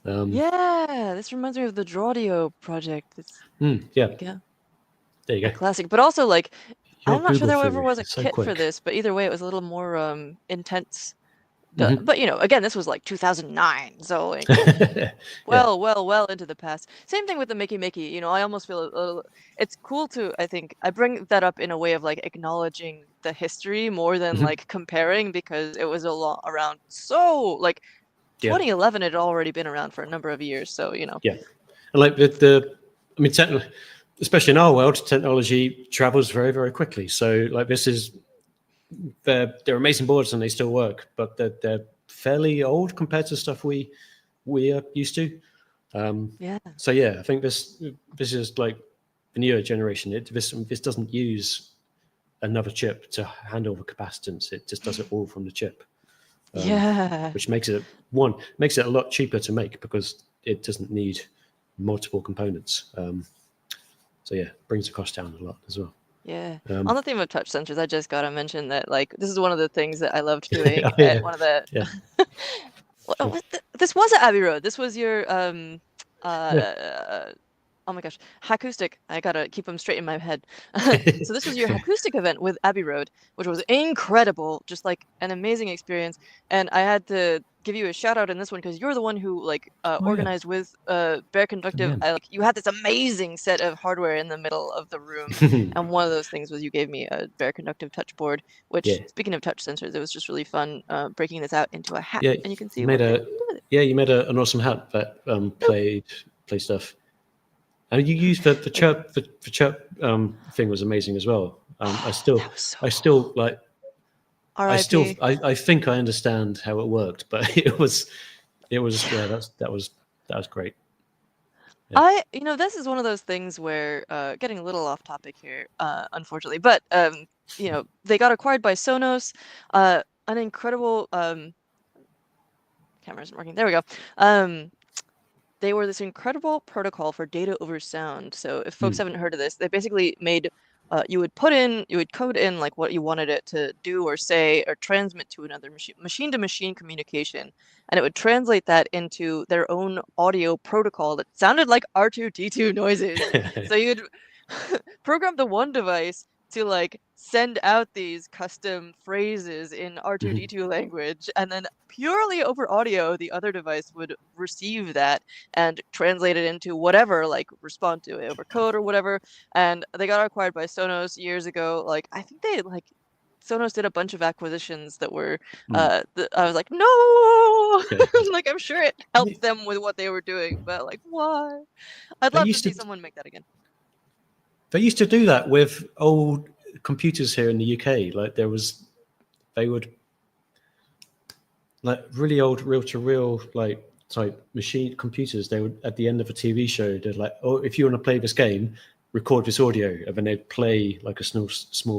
Yeah, this reminds me of the Drawdio project. Yeah. There you go. Classic, but also like Your I'm not sure Google there ever figure was a is so kit quick. for this, but either way, it was a little more intense But you know, again, this was like 2009, so like Yeah. well into the past. Same thing with the Mickey Mickey. You know, I almost feel it's cool to, I think I bring that up in a way of like acknowledging the history more than Mhm. like comparing, because it was a lot around, so like Yeah. 2011 it had already been around for a number of years, so you know. Yeah. And like I mean, especially in our world, technology travels very, very quickly. So like they're amazing boards and they still work, but they're fairly old compared to stuff we are used to. Yeah. So yeah, I think this is like the newer generation. This doesn't use another chip to handle the capacitance. It just does it all from the chip, Yeah. which makes it a lot cheaper to make because it doesn't need multiple components. So yeah, brings the cost down a lot as well. Yeah. On Um, the theme of touch sensors, I just gotta mention that like this is one of the things that I loved doing oh at yeah, one of the yeah, this was at Abbey Road. This was your yeah. oh my gosh, Hackstock. I gotta keep them straight in my head. So this was your Hackstock event with Abbey Road, which was incredible, just like an amazing experience. And I had to give you a shout out in this one because you're the one who like Oh yeah, organized with Bare good Conductive. man. Like you had this amazing set of hardware in the middle of the room, and one of those things was you gave me a Bare Conductive touch board. Yeah, Which, speaking of touch sensors, it was just really fun breaking this out into a hat, yeah. and you can see You what made they a can do with it. yeah, you made an awesome hat that play stuff. And you used Like, the chirp thing was amazing as well. oh, that was so I cool. still like R.I.P. I think I understand how it worked, but yeah, that was great. Yeah. You know, this is one of those things where, getting a little off topic here, unfortunately, but, you know, they got acquired by Sonos, an incredible, camera isn't working. There we go. Um, they were this incredible protocol for data over sound. So if folks Mm. haven't heard of this, they basically made you would code in like what you wanted it to do or say or transmit to another machine to machine communication, and it would translate that into their own audio protocol that sounded like R2D2 noises. So you'd program the one device to like send out these custom phrases in Mhm. R2D2 language, and then purely over audio, the other device would receive that and translate it into whatever, like respond to it over code or whatever. And they got acquired by Sonos years ago. Like I think they like Sonos did a bunch of acquisitions that were Mm. I was like, no. Yeah. Like I'm sure it helped them with what they were doing, but like why? I'd They love to used see to someone make that again. they used to do that with old computers here in the UK. Like they would like really old reel to reel like type machine computers. They would at the end of a TV show, they're like, oh, if you want to play this game, record this audio, and then they'd play like a small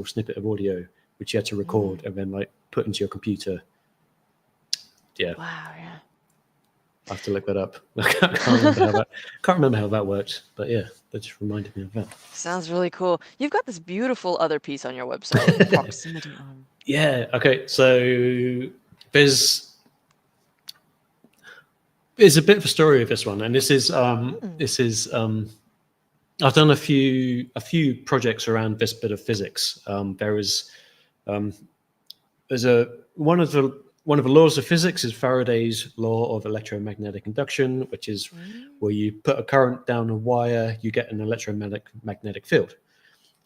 snippet of audio which you had to record and then like put into your computer. Yeah, Wow, yeah. I have to look that up. I can't remember how that worked, but yeah, that just reminded me of that. Sounds really cool. You've got this beautiful other piece on your website, proximity arm. Yeah. Okay. So there's there's a bit of a story of this one, and Hmm. I've done a few projects around this bit of physics. Um, there's a one of the laws of physics is Faraday's law of electromagnetic induction, which is Mm. where you put a current down a wire, you get an electromagnetic field.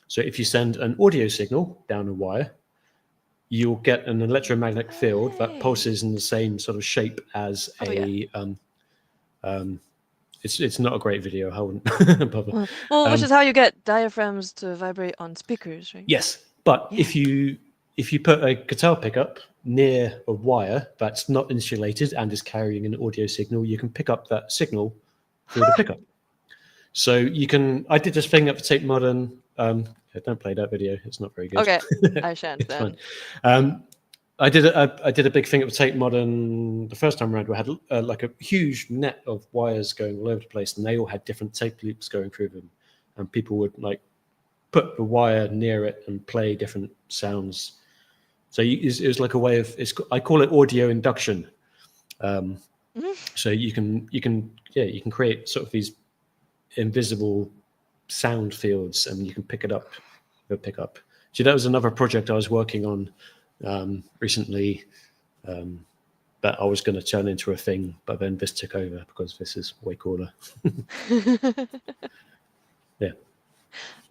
So if you send an audio signal down a wire, you'll get an electromagnetic field that Way. pulses in the same sort of shape as Oh yeah. it's not a great video. I wouldn't bother. Well, which is Um, how you get diaphragms to vibrate on speakers, right? yes, but Yeah. if you put a guitar pickup near a wire that's not insulated and is carrying an audio signal, you can pick up that signal through the Huh. pickup. So you can. I did this thing at the Tape Modern. Don't play that video. It's not very good. Okay, I shan't It's fine. then. Um, I did a big thing at the Tate Modern the first time around. We had like a huge net of wires going all over the place, and they all had different tape loops going through them, and people would like put the wire near it and play different sounds. So it was like a way of I call it audio induction. So you can create sort of these invisible sound fields, and you can pick it up. Go pick up. So that was another project I was working on recently. that I was going to turn into a thing, but then this took over because this is way cooler. Yeah.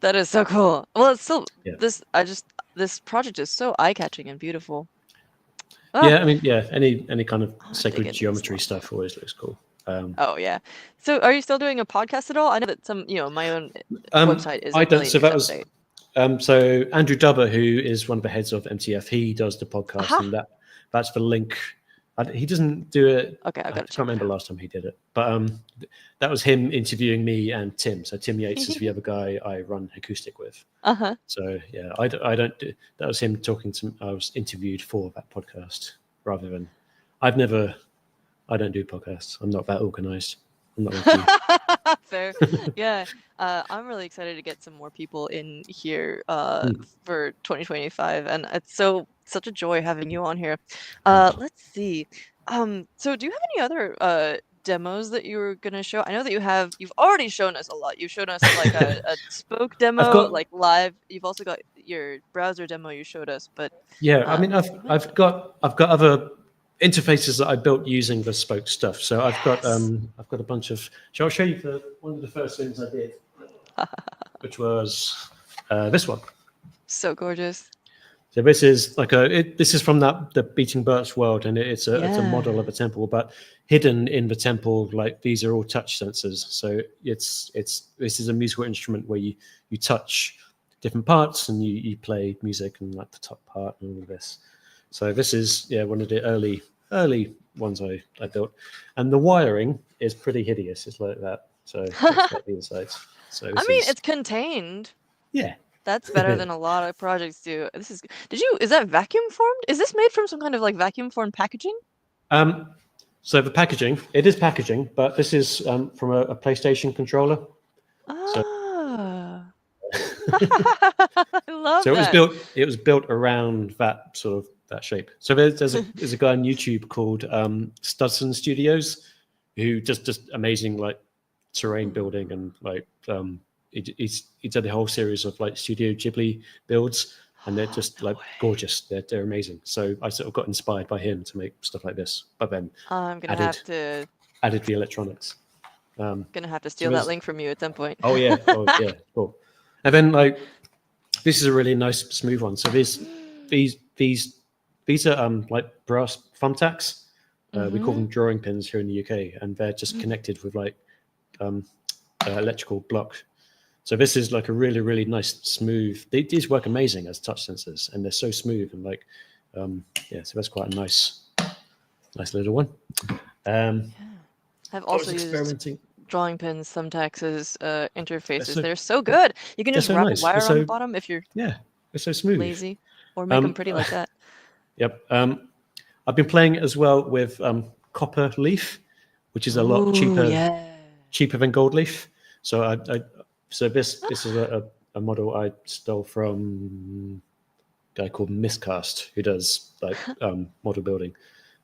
That is so cool. Well, it's still Yeah. this project is so eye-catching and beautiful. Yeah, I mean, yeah, any kind of I wanna dig sacred into this geometry more. stuff always looks cool. Oh yeah. So are you still doing a podcast at all? I know that my own website is I a don't. million So years that out of was date. so Andrew Dubber, who is one of the heads of MTF, he does the podcast, Aha. and that's the link. He doesn't do it. Okay, I've I got can't to check remember that last time he did it, but that was him interviewing me and Tim. So Tim Yates is the other guy I run Acoustic with. Uh-huh. So yeah, I don't do. That was him talking to. I was interviewed for that podcast rather than. I don't do podcasts. I'm not that organized. I'm not like you. Fair. Yeah. I'm really excited to get some more people in here for 2025, and it's such a joy having you on here. Let's see. So do you have any other demos that you were gonna show? I know that you've already shown us a lot. You've shown us like a spoke I've demo, got like live. You've also got your browser demo you showed us, but yeah. I mean, do you have I've got other interfaces that I built using the spoke stuff. So I've got Yes. a bunch of. So I'll show you one of the first things I did, which was this one. So gorgeous. So this is like this is from the Beating Birch world, and it's a model of Yeah. a temple, but hidden in the temple, like these are all touch sensors. So this is a musical instrument where you touch different parts and you play music and like the top part and all of this. So this is one of the early ones I built, and the wiring is pretty hideous. It's like that. So that's like the insides. So I mean, it's contained. yeah. That's better than a lot of projects do. Is that vacuum formed? Is this made from some kind of like vacuum formed packaging? So the packaging, it is packaging, but this is from a PlayStation controller. So, Ah. I love so that. it was built around that sort of that shape. So there's a guy on YouTube called Studson Studios who just amazing like terrain building and like he did a whole series of like Studio Ghibli builds, and they're just No like way. gorgeous. They're amazing. So I sort of got inspired by him to make stuff like this, but then I'm gonna have to added the electronics. steal that link from you at some point. Oh yeah, cool. And then like this is a really nice smooth one. So these are like brass thumbtacks. We call them drawing pins here in the UK, and they're just connected with like electrical block. So this is like a really, really nice smooth. These work amazing as touch sensors, and they're so smooth and like, so that's quite a nice little one. I've also used experimenting. drawing pins, thumbtacks interfaces. So, they're so good. You can just so wrap nice. a wire They're on the so- bottom if you're Yeah, they're so smooth. lazy, or make them pretty like that. Yep. I've been playing as well with copper leaf, which is a lot cheaper than gold leaf. So this is a model I stole from a guy called Miscast who does like model building.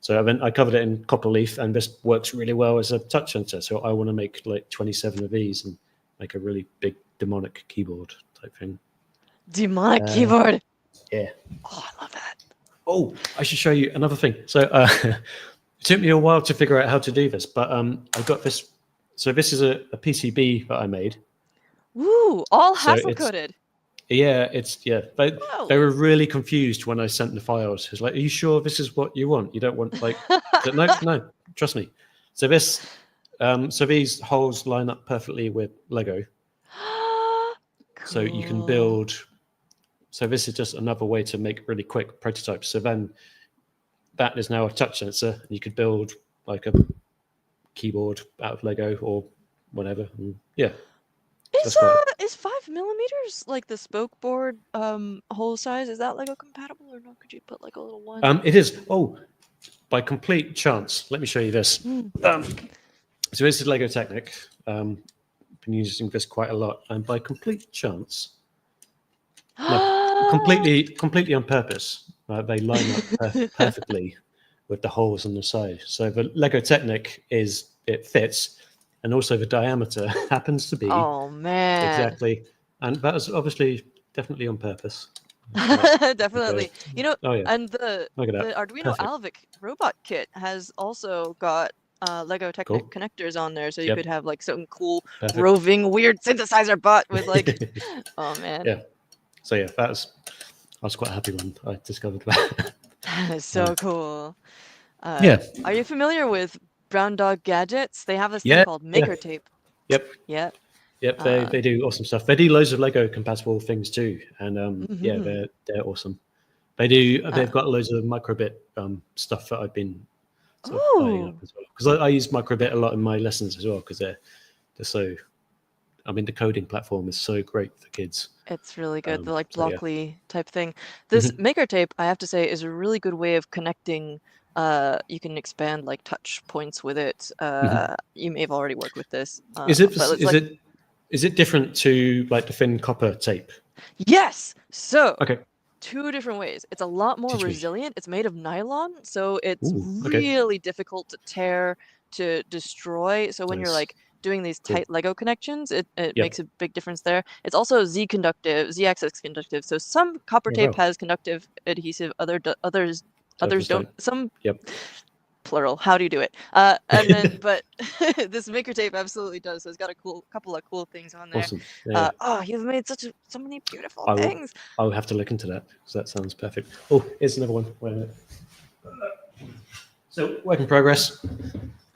So I covered it in copper leaf, and this works really well as a touch sensor. So I want to make like 27 of these and make a really big demonic keyboard type thing. Demonic keyboard. Yeah. Oh, I love that. Oh, I should show you another thing. So it took me a while to figure out how to do this, but I got this. So this is a PCB that I made. Woo! All hassle coded. Yeah, they were really confused when I sent the files. It's like, are you sure this is what you want? You don't want like no, trust me. So these holes line up perfectly with Lego. Cool. So you can build. So this is just another way to make really quick prototypes. So then that is now a touch sensor. You could build like a keyboard out of Lego or whatever. And yeah. Is 5mm like the spoke board hole size? Is that Lego compatible or no? Could you put like a little one? It is. Oh, by complete chance, let me show you this. So this is Lego Technic. Been using this quite a lot, and by complete chance, completely on purpose, they line up perfectly with the holes on the side. So the Lego Technic it fits. And also the diameter happens to be oh man exactly, and that was obviously definitely on purpose. Definitely. You know, Oh yeah, and the look at that. Arduino Perfect. Alvik robot kit has also got Lego Technic Cool. connectors on there, so you could Yep. have like some cool Perfect. roving weird synthesizer bot with like, oh man, Yeah. So yeah, I was quite happy when I discovered that. that is so cool. Yeah. Are you familiar with Brown Dog Gadgets? They have this thing Yeah. called Yeah. Maker Tape. Yep. Yeah. Yep. Uh, They do awesome stuff. They do loads of Lego compatible things too, and yeah, mhm. they're awesome. They do. uh, They've got loads of microbit stuff that I've been sort of eyeing up ooh, as well, because I use microbit a lot in my lessons as well, because they're so. I mean, the coding platform is so great for kids. it's really good. The like So yeah. Blockly type thing. This Maker Tape, I have to say, is a really good way of connecting. You can expand like touch points with it. Mhm. You may have already worked with this, Is it but it's like, is it different to like the thin copper tape? yes. So Okay. two different ways. It's a lot more Teach me. resilient. It's made of nylon, so it's Ooh. Okay. really difficult to tear, to destroy. So when you're Nice. like doing these Cool. tight Lego connections, it makes Yep. a big difference there. It's also Z conductive, Z-axis conductive. So some copper Oh, tape wow. has conductive adhesive, others Others don't. don't. Some Yep. plural. How do you do it? And then, but this Maker Tape absolutely does. So it's got a couple of cool things on there. Awesome. Yeah. Oh, you've made so many beautiful I will. things. I will have to look into that because that sounds perfect. Oh, here's another one. Wait a minute. So work in progress.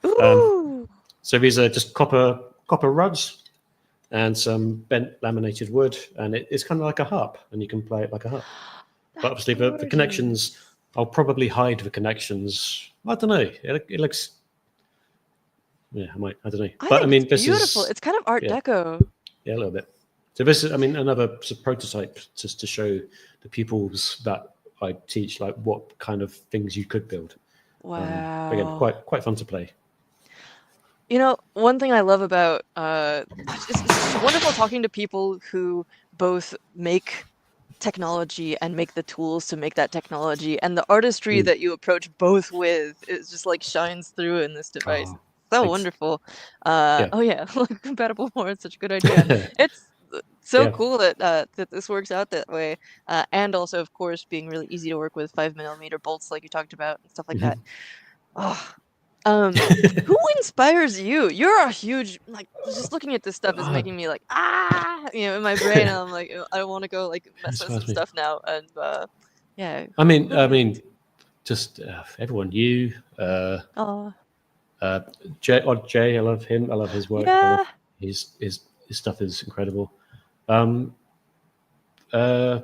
Ooh. So these are just copper rods and some bent laminated wood, and it's kind of like a harp, and you can play it like a harp. But That's obviously, the gorgeous. connections, I'll probably hide the connections. I don't know. It looks, yeah, I might. I don't know. I But I think it's mean, this beautiful. is, It's kind of Art yeah, Deco. yeah, a little bit. So this is, I mean, another sort of prototype just to show the pupils that I teach, like what kind of things you could build. Again, Wow. quite fun to play. You know, one thing I love about it's wonderful talking to people who both make technology and make the tools to make that technology, and the artistry Mm. that you approach both with is just like shines through in this device. Oh, So thanks. wonderful. Yeah. Oh yeah, compatible more. It's such a good idea. It's so Yeah. cool that that this works out that way, and also of course being really easy to work with 5mm bolts like you talked about and stuff like that. Mhm. Oh, um, who inspires you? You're a huge like just looking at this stuff is Ah, making me like in my brain. And I'm like, I want to go like mess with some inspires me. stuff now. And yeah, I mean, who I do you? mean, just everyone. You, Oh, Jay. I love him. I love his work. I love yeah. his stuff is incredible. Um, uh,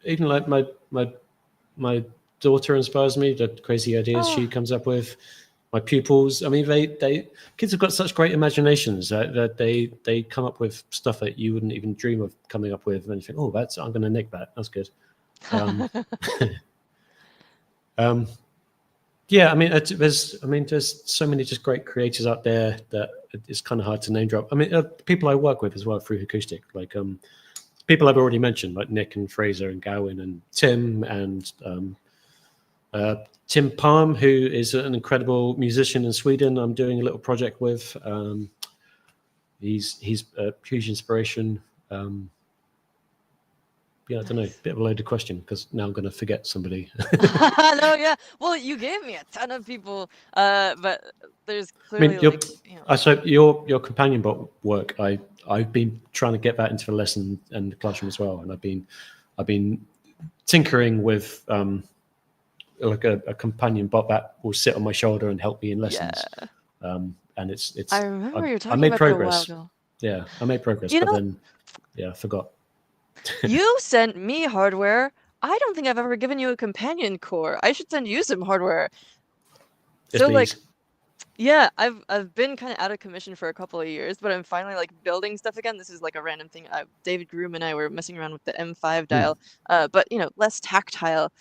Even like my daughter inspires me. The crazy ideas Oh, she comes up with. My pupils. I mean, they kids have got such great imaginations that they come up with stuff that you wouldn't even dream of coming up with, and you think, oh, I'm going to nick that. That's good. Um, um, yeah, I mean, there's so many just great creators out there that it's kind of hard to name drop. I mean, people I work with as well through Acoustic, like people I've already mentioned, like Nick and Fraser and Gowan and Tim and Tim Palm, who is an incredible musician in Sweden. I'm doing a little project with. He's a huge inspiration. Yeah, I don't know, nice. bit of a loaded question because now I'm going to forget somebody. No, yeah. Well, you gave me a ton of people, but there's I mean, clearly like I so your companion bot work. I've been trying to get that into the lesson and the classroom as well, and I've been tinkering with like a companion bot that will sit on my shoulder and help me in yeah. lessons. And I remember you were I talking made about that a while progress. ago. Yeah, I made progress, You but know, then yeah, I forgot. you sent me hardware. I don't think I've ever given you a companion core. I should send you some hardware. Yes, So like, please. yeah, I've been kind of out of commission for a couple of years, but I'm finally like building stuff again. This is like a random thing. David Groom and I were messing around with the M5 Hmm. dial, but less tactile.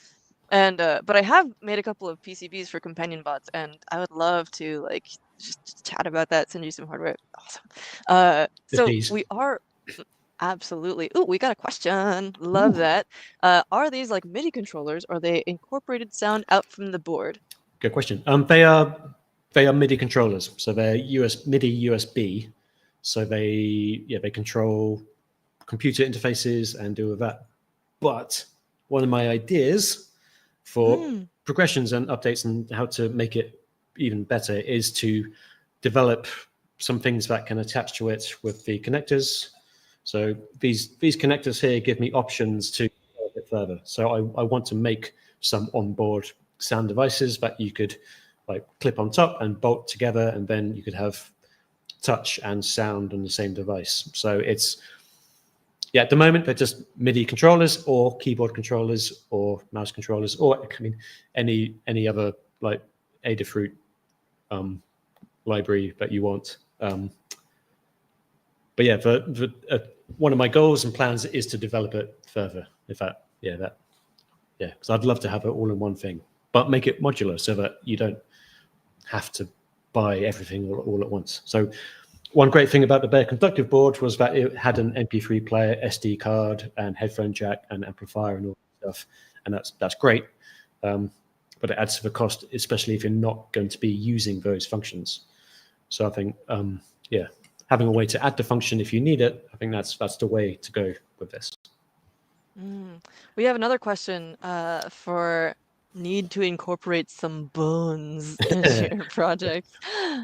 And but I have made a couple of PCBs for companion bots, and I would love to like just chat about that, send you some hardware. Awesome. Yes, So please. we are absolutely. Ooh, we got a question. Love Ooh, that. Are these like MIDI controllers, or are they incorporated sound out from the board? good question. They are MIDI controllers, so they're MIDI USB. So they control computer interfaces and do with that. But one of my ideas for progressions and updates and how to make it even better is to develop some things that can attach to it with the connectors. So these connectors here give me options to go a bit further. So I want to make some onboard sound devices that you could like clip on top and bolt together, and then you could have touch and sound on the same device. So it's, yeah, at the moment they're just MIDI controllers or keyboard controllers or mouse controllers, or I mean any other like Adafruit library that you want. But yeah, one of my goals and plans is to develop it further. Because I'd love to have it all in one thing, but make it modular so that you don't have to buy everything all at once. So one great thing about the Bear Conductive board was that it had an MP3 player, SD card, and headphone jack, and amplifier, and all that stuff, and that's great. But it adds to the cost, especially if you're not going to be using those functions. So I think, having a way to add the function if you need it, I think that's the way to go with this. We have another question for need to incorporate some bones into your project.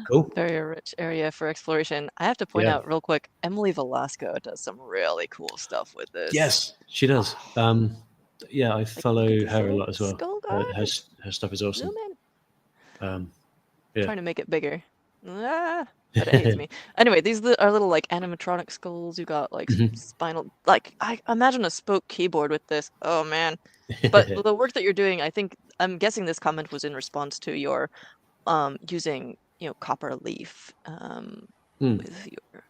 Cool. Very rich area for exploration. I have to point out real quick, Emily Velasco does some really cool stuff with this. Yes, she does. I follow her a lot as well. Skull Her stuff is awesome. Trying to make it bigger. But it hates me. Anyway, these are little like animatronic skulls. You got like spinal, like I imagine a spoke keyboard with this. Oh man. But the work that you're doing, I'm guessing this comment was in response to your using, copper leaf with your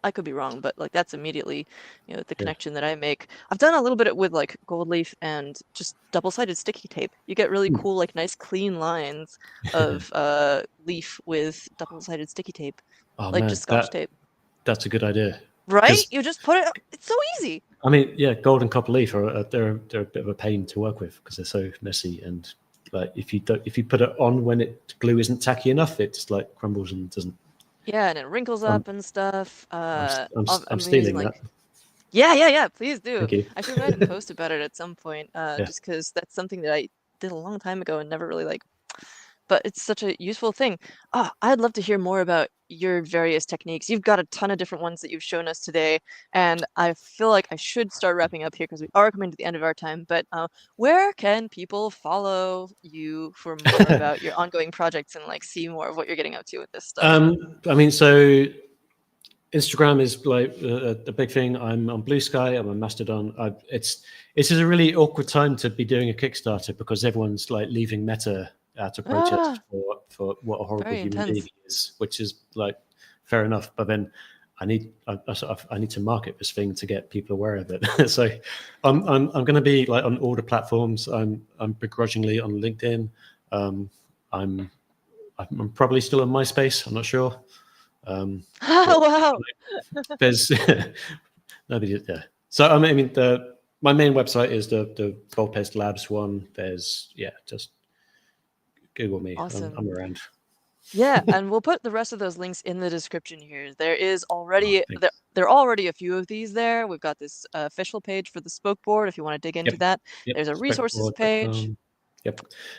I could be wrong, but like that's immediately, the connection that I make. I've done a little bit with like gold leaf and just double-sided sticky tape. You get really cool, like nice clean lines of leaf with double-sided sticky tape, like just Scotch tape. That's a good idea, right? You just put it. It's so easy. I mean, yeah, gold and copper leaf they're a bit of a pain to work with because they're so messy, and like if you put it on when glue isn't tacky enough, it just like crumbles and doesn't. Yeah, and it wrinkles up and stuff. I'm stealing that. Yeah, please do. Thank you. I should write a post about it at some point, just because that's something that I did a long time ago and never really but it's such a useful thing. I'd love to hear more about your various techniques. You've got a ton of different ones that you've shown us today, and I feel like I should start wrapping up here because we are coming to the end of our time. But where can people follow you for more about your ongoing projects and like see more of what you're getting up to with this stuff? I mean, so Instagram is like a big thing. I'm on Blue Sky. I'm on Mastodon. It's a really awkward time to be doing a Kickstarter because everyone's like leaving Meta out of protest for what a horrible human being he is, which is like fair enough. But then I need to market this thing to get people aware of it. So I'm going to be like on all the platforms. I'm begrudgingly on LinkedIn. I'm probably still on MySpace. I'm not sure. Wow. There's nobody there. So I mean, my main website is the Vulpestruments Labs one. There's just Google me. Awesome. I'm around. Yeah, and we'll put the rest of those links in the description here. There is already there are already a few of these there. We've got this official page for the spoke board if you want to dig into that. There's a resources page.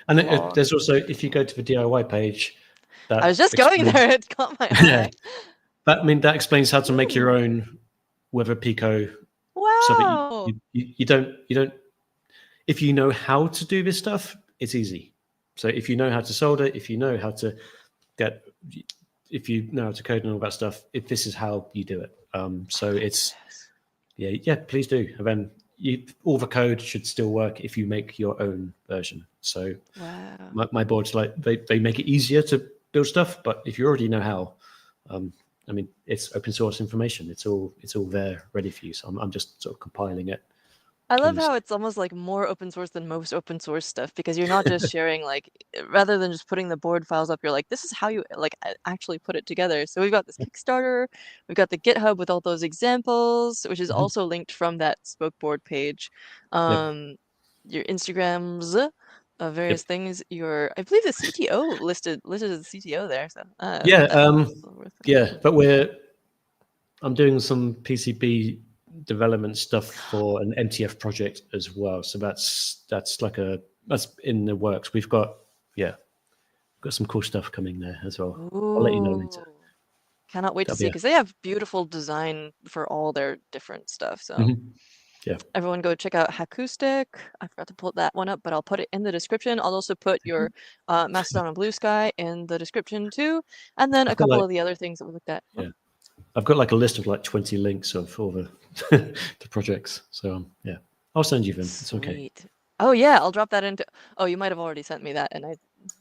And there's also, if you go to the DIY page, I was just going there. It caught my eye. That explains how to make your own with a Pico. Wow. So that you don't. If you know how to do this stuff, it's easy. So if you know how to solder, if you know how to if you know how to code and all that stuff, this is how you do it. So it's please do. And then all the code should still work if you make your own version. So my boards, like they make it easier to build stuff, but if you already know how, I mean, it's open source information. It's all there ready for you. So I'm just sort of compiling it. I love how it's almost like more open source than most open source stuff, because you're not just sharing, like, rather than just putting the board files up, you're like, this is how you like actually put it together. So we've got this Kickstarter, we've got the GitHub with all those examples, which is also linked from that spoke board page. Your Instagrams, various things. I believe the CTO listed as the CTO there. So but I'm doing some PCB development stuff for an MTF project as well. So that's in the works. We've got some cool stuff coming there as well. I'll let you know later. Ooh. Cannot wait to see, Yeah. because they have beautiful design for all their different stuff. So Yeah. everyone go check out Hackster. I forgot to pull that one up, but I'll put it in the description. I'll also put your Mastodon and Blue Sky in the description too, and then a I've got couple of the other things that we looked at. Yeah. I've got like a list of like 20 links of all the the projects. So yeah, I'll send you them. It's okay. Sweet. Oh yeah, I'll drop that into. Oh, you might have already sent me that, and I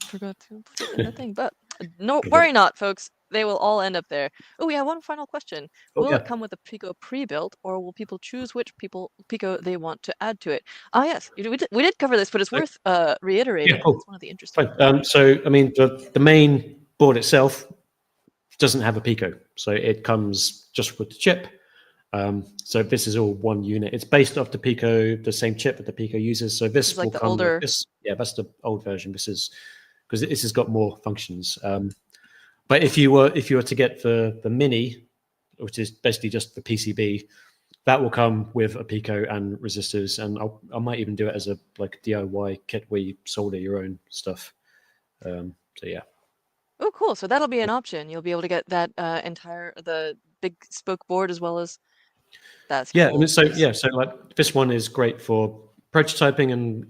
forgot to put it in the thing. But no, worry not, folks. They will all end up there. Oh yeah, one final question. Oh Will yeah. it come with a Pico pre-built, or will people choose which Pico they want to add to it? Ah yes, we did cover this, but it's worth reiterating. Yeah, cool. It's one of the interesting Fine. parts. So I mean, the main board itself doesn't have a Pico, so it comes just with the chip. So this is all one unit. It's based off the Pico, the same chip that the Pico uses. So this Like will the come older. with this. Yeah, that's the old version. This is because this has got more functions. But if you were to get the mini, which is basically just the PCB, that will come with a Pico and resistors, and I might even do it as a like DIY kit where you solder your own stuff. So yeah. Oh, cool. So that'll be an option. You'll be able to get that the big spoke board as well as. That's Yeah, cool. so like this one is great for prototyping and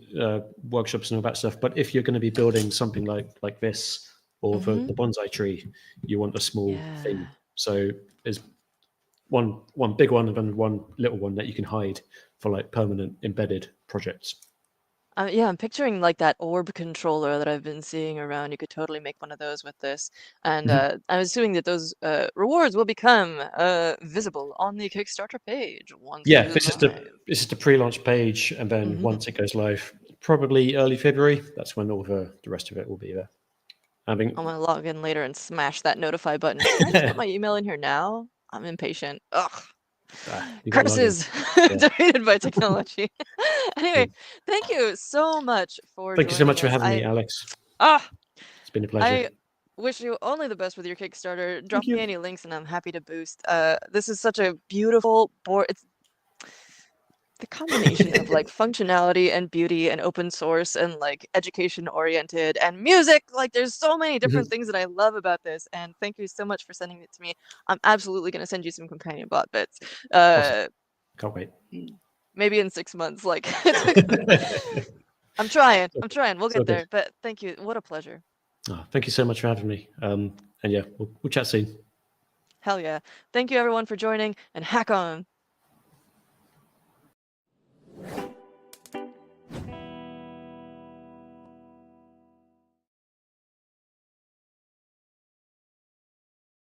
workshops and all that stuff. But if you're going to be building something like this or the bonsai tree, you want a small thing. Yeah. So there's one big one and then one little one that you can hide for like permanent embedded projects. Yeah, I'm picturing like that orb controller that I've been seeing around. You could totally make one of those with this. And I'm assuming that those rewards will become visible on the Kickstarter page once it Yeah, is live. this is the pre-launch page, and then once it goes live, probably early February, that's when all the rest of it will be there. I mean, I'm gonna log in later and smash that notify button. Can I just put my email in here now? I'm impatient. Ugh. you got to log in. Curses Yeah. defeated by technology. Anyway, thank you so much for Thank you so joining much for us. having me, Alex. Ah, It's been a pleasure. I wish you only the best with your Kickstarter. Drop Thank me you. any links and I'm happy to boost. This is such a beautiful board. It's the combination of like functionality and beauty and open source and like education oriented and music. Like there's so many different things that I love about this. And thank you so much for sending it to me. I'm absolutely going to send you some companion bot bits. Awesome. Can't wait. Maybe in 6 months. Like I'm trying. We'll get there. But thank you. What a pleasure. Oh, thank you so much for having me. And yeah, we'll chat soon. Hell yeah. Thank you everyone for joining and hack on.